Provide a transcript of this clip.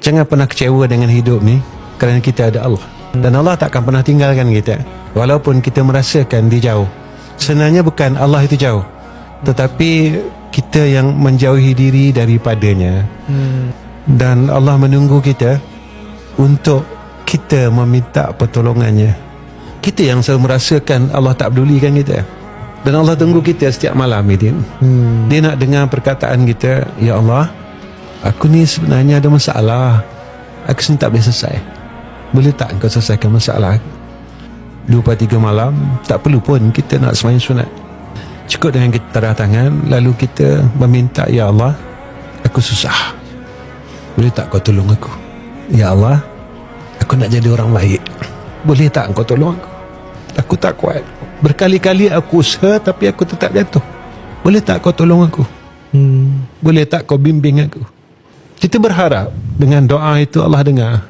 Jangan pernah kecewa dengan hidup ni, kerana kita ada Allah. Dan Allah tak akan pernah tinggalkan kita walaupun kita merasakan dia jauh. Sebenarnya bukan Allah itu jauh, tetapi kita yang menjauhi diri daripadanya. Dan Allah menunggu kita untuk kita meminta pertolongannya. Kita yang selalu merasakan Allah tak pedulikan kita. Dan Allah tunggu kita setiap malam ini. Dia nak dengar perkataan kita, ya Allah, aku ni sebenarnya ada masalah, aku sendiri tak boleh selesai. Boleh tak engkau selesaikan masalah? 2/3 malam, tak perlu pun kita nak sembahyang sunat. Cukup dengan kita taruh tangan, lalu kita meminta, ya Allah, aku susah, boleh tak kau tolong aku? Ya Allah, aku nak jadi orang baik, boleh tak engkau tolong aku? Aku tak kuat, berkali-kali aku usaha tapi aku tetap jatuh, boleh tak kau tolong aku? Boleh tak kau bimbing aku? Kita berharap dengan doa itu Allah dengar.